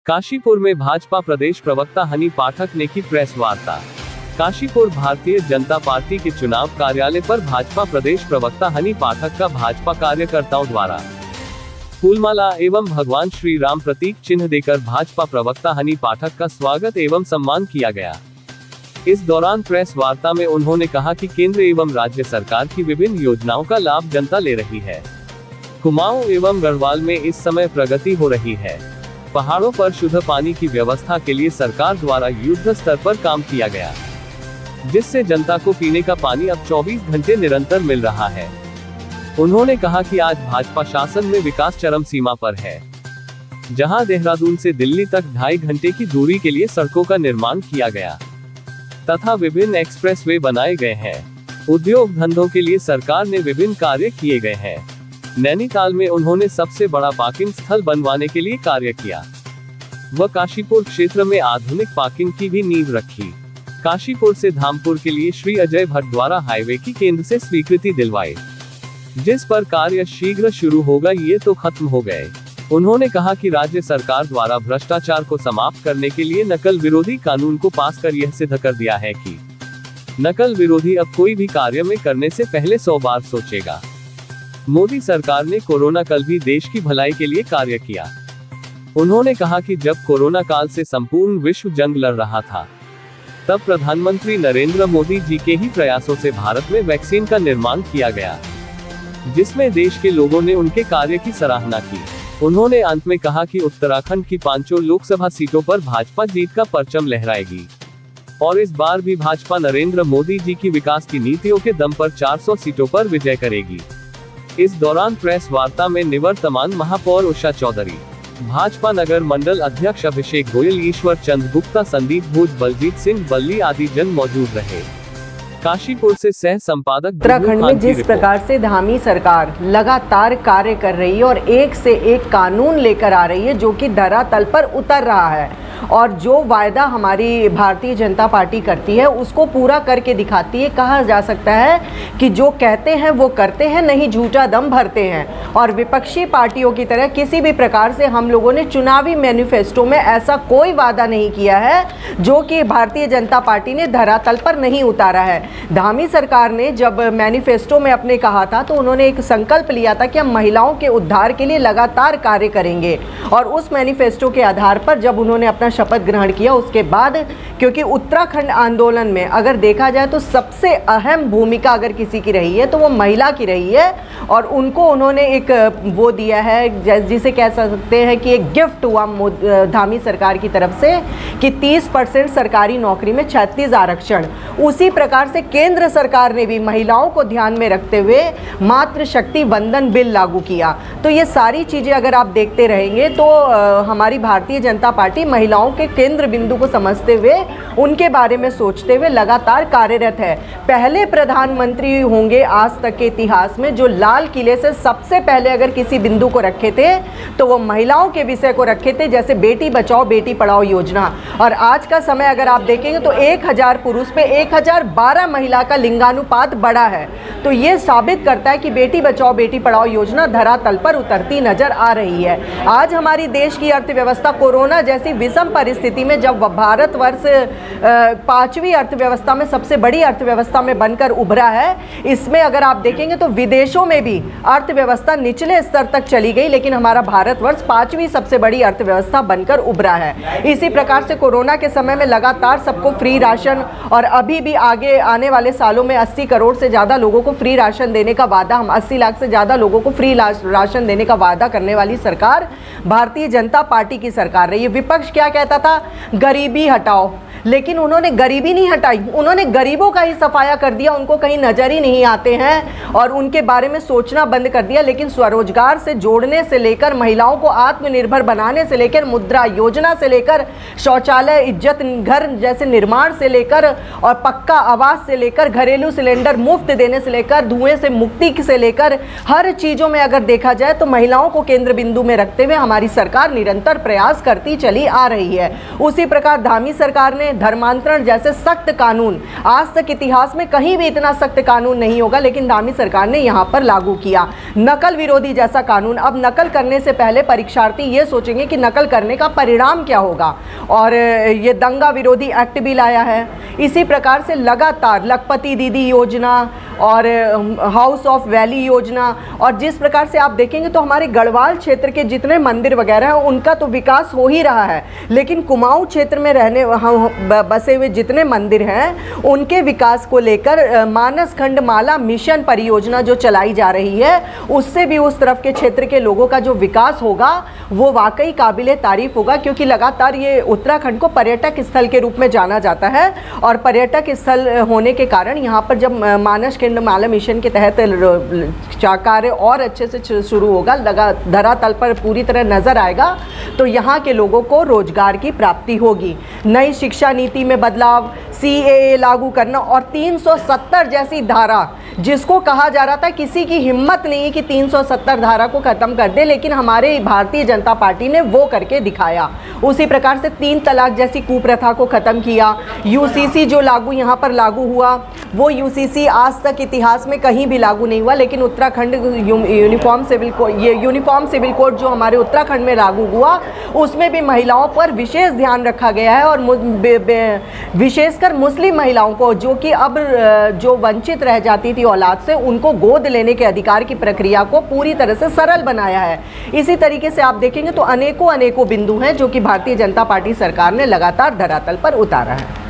काशीपुर में भाजपा प्रदेश प्रवक्ता हनी पाठक ने की प्रेस वार्ता। काशीपुर भारतीय जनता पार्टी के चुनाव कार्यालय पर भाजपा प्रदेश प्रवक्ता हनी पाठक का भाजपा कार्यकर्ताओं द्वारा फूलमाला एवं भगवान श्री राम प्रतीक चिन्ह देकर भाजपा प्रवक्ता हनी पाठक का स्वागत एवं सम्मान किया गया। इस दौरान प्रेस वार्ता में उन्होंने कहा कि केंद्र एवं राज्य सरकार की विभिन्न योजनाओं का लाभ जनता ले रही है। कुमाऊं एवं गढ़वाल में इस समय प्रगति हो रही है। पहाड़ों पर शुद्ध पानी की व्यवस्था के लिए सरकार द्वारा युद्ध स्तर पर काम किया गया, जिससे जनता को पीने का पानी अब 24 घंटे निरंतर मिल रहा है। उन्होंने कहा कि आज भाजपा शासन में विकास चरम सीमा पर है, जहां देहरादून से दिल्ली तक 2.5 घंटे की दूरी के लिए सड़कों का निर्माण किया गया तथा विभिन्न एक्सप्रेसवे बनाए गए हैं। उद्योग धंधों के लिए सरकार ने विभिन्न कार्य किए गए हैं। नैनीताल में उन्होंने सबसे बड़ा पार्किंग स्थल बनवाने के लिए कार्य किया व काशीपुर क्षेत्र में आधुनिक पार्किंग की भी नींव रखी। काशीपुर से धामपुर के लिए श्री अजय भट्ट द्वारा हाईवे की केंद्र से स्वीकृति दिलवाई, जिस पर कार्य शीघ्र शुरू होगा, ये तो खत्म हो गए। उन्होंने कहा कि राज्य सरकार द्वारा भ्रष्टाचार को समाप्त करने के लिए नकल विरोधी कानून को पास कर यह सिद्ध कर दिया है कि नकल विरोधी अब कोई भी कार्य में करने से पहले 100 बार सोचेगा। मोदी सरकार ने कोरोना काल भी देश की भलाई के लिए कार्य किया। उन्होंने कहा कि जब कोरोना काल से संपूर्ण विश्व जंग लड़ रहा था, तब प्रधानमंत्री नरेंद्र मोदी जी के ही प्रयासों से भारत में वैक्सीन का निर्माण किया गया, जिसमें देश के लोगों ने उनके कार्य की सराहना की। उन्होंने अंत में कहा कि उत्तराखंड की 5 लोकसभा सीटों पर भाजपा जीत का परचम लहराएगी और इस बार भी भाजपा नरेंद्र मोदी जी की विकास की नीतियों के दम पर 400 सीटों पर विजय करेगी। इस दौरान प्रेस वार्ता में निवर्तमान महापौर उषा चौधरी, भाजपा नगर मंडल अध्यक्ष अभिषेक गोयल, ईश्वर चंद गुप्ता, संदीप भोज, बलजीत सिंह बल्ली आदि जन मौजूद रहे। काशीपुर से सह संपादक। उत्तराखंड में जिस प्रकार से धामी सरकार लगातार कार्य कर रही है और एक से एक कानून लेकर आ रही है जो कि धरातल पर उतर रहा है, और जो वायदा हमारी भारतीय जनता पार्टी करती है उसको पूरा करके दिखाती है। कहा जा सकता है कि जो कहते हैं वो करते हैं, नहीं झूठा दम भरते हैं। और विपक्षी पार्टियों की तरह किसी भी प्रकार से हम लोगों ने चुनावी मैनिफेस्टो में ऐसा कोई वादा नहीं किया है जो कि भारतीय जनता पार्टी ने धरातल पर नहीं उतारा है। धामी सरकार ने जब मैनिफेस्टो में अपने कहा था तो उन्होंने एक संकल्प लिया था कि हम महिलाओं के उद्धार के लिए लगातार कार्य करेंगे, और उस मैनिफेस्टो के आधार पर जब उन्होंने अपना शपथ ग्रहण किया उसके बाद, क्योंकि उत्तराखंड आंदोलन में अगर देखा जाए तो सबसे अहम भूमिका अगर किसी की रही है तो वो महिला की रही है, और उनको उन्होंने एक वो दिया है जिसे कह सकते हैं कि एक गिफ्ट हुआ धामी सरकार की तरफ से कि 30% सरकारी नौकरी में 36 आरक्षण। उसी प्रकार से केंद्र सरकार ने भी महिलाओं को ध्यान में रखते हुए मातृ शक्ति वंदन बिल लागू किया। तो ये सारी चीज़ें अगर आप देखते रहेंगे तो हमारी भारतीय जनता पार्टी महिलाओं के केंद्र बिंदु को समझते हुए उनके बारे में सोचते हुए लगातार कार्यरत है। पहले प्रधानमंत्री होंगे आज तक के इतिहास में जो लाल किले से सबसे पहले अगर किसी बिंदु को रखे थे तो वो महिलाओं के विषय को रखे थे, जैसे बेटी बचाओ बेटी पढ़ाओ योजना। और आज का समय अगर आप देखेंगे तो 1000 पुरुष पे 1012 महिला का लिंगानुपात बढ़ा है। तो ये साबित करता है कि बेटी बचाओ बेटी पढ़ाओ योजना धरातल पर उतरती नजर आ रही है। आज हमारी देश की अर्थव्यवस्था कोरोना जैसी विषम परिस्थिति में जब भारतवर्ष 5वीं अर्थव्यवस्था में सबसे बड़ी अर्थव्यवस्था में बनकर उभरा है, इसमें अगर आप देखेंगे तो विदेशों में भी अर्थव्यवस्था निचले स्तर तक चली गई, लेकिन हमारा भारतवर्ष 5वीं सबसे बड़ी अर्थव्यवस्था बनकर उभरा है। इसी प्रकार से कोरोना के समय में लगातार सबको फ्री राशन, और अभी भी आगे आने वाले सालों में 80 करोड़ से ज़्यादा लोगों को फ्री राशन देने का वादा, हम 80 लाख से ज़्यादा लोगों को फ्री राशन देने का वादा करने वाली सरकार भारतीय जनता पार्टी की सरकार रही है। विपक्ष क्या कहता था, गरीबी हटाओ, लेकिन उन्होंने गरीबी नहीं हटाई, उन्होंने गरीबों का ही सफाया कर दिया। उनको कहीं नजर ही नहीं आते हैं और उनके बारे में सोचना बंद कर दिया। लेकिन स्वरोजगार से जोड़ने से लेकर, महिलाओं को आत्मनिर्भर बनाने से लेकर, मुद्रा योजना से लेकर, शौचालय इज्जत घर जैसे निर्माण से लेकर, और पक्का आवास से लेकर, घरेलू सिलेंडर मुफ्त देने से लेकर, धुएं से मुक्ति से लेकर, हर चीज़ों में अगर देखा जाए तो महिलाओं को केंद्र बिंदु में रखते हुए हमारी सरकार निरंतर प्रयास करती चली आ रही रही है। उसी प्रकार धामी सरकार ने धर्मांतरण जैसे सख्त कानून, आज तक इतिहास में कहीं भी इतना सख्त कानून नहीं होगा, लेकिन धामी सरकार ने यहाँ पर लागू किया। नकल विरोधी जैसा कानून, अब नकल करने से पहले परीक्षार्थी ये सोचेंगे कि नकल करने का परिणाम क्या होगा, और ये दंगा विरोधी एक्ट भी लाया है। इसी प्रकार से लगातार लखपति दीदी योजना और हाउस ऑफ वैली योजना, और जिस प्रकार से आप देखेंगे तो हमारे गढ़वाल क्षेत्र के जितने मंदिर वगैरह हैं उनका तो विकास हो ही रहा है, लेकिन कुमाऊं क्षेत्र में रहने बसे हुए जितने मंदिर हैं उनके विकास को लेकर मानस खंड माला मिशन परियोजना जो चलाई जा रही है, उससे भी उस तरफ के क्षेत्र के लोगों का जो विकास होगा वो वाकई काबिले तारीफ होगा, क्योंकि लगातार ये उत्तराखंड को पर्यटक स्थल के रूप में जाना जाता है, और पर्यटक स्थल होने के कारण यहाँ पर जब मानस खंड माला मिशन के तहत कार्य और अच्छे से शुरू होगा, धरातल पर पूरी तरह नजर आएगा, तो यहाँ के लोगों को रोजगार की प्राप्ति होगी। नई शिक्षा नीति में बदलाव, CAA लागू करना और 370 जैसी धारा, जिसको कहा जा रहा था किसी की हिम्मत नहीं है कि 370 धारा को खत्म कर दे, लेकिन हमारे भारतीय जनता पार्टी ने वो करके दिखाया। उसी प्रकार से 3 तलाक जैसी कुप्रथा को खत्म किया। UCC जो यहाँ पर लागू हुआ, वो UCC आज तक इतिहास में कहीं भी लागू नहीं हुआ, लेकिन उत्तराखंड यूनिफॉर्म सिविल कोड जो हमारे उत्तराखंड में लागू हुआ, उसमें भी महिलाओं पर विशेष ध्यान रखा गया है, और विशेषकर मुस्लिम महिलाओं को, जो कि अब जो वंचित रह जाती थी औलाद से, उनको गोद लेने के अधिकार की प्रक्रिया को पूरी तरह से सरल बनाया है। इसी तरीके से आप देखेंगे तो अनेकों बिंदु हैं जो कि भारतीय जनता पार्टी सरकार ने लगातार धरातल पर उतारा है।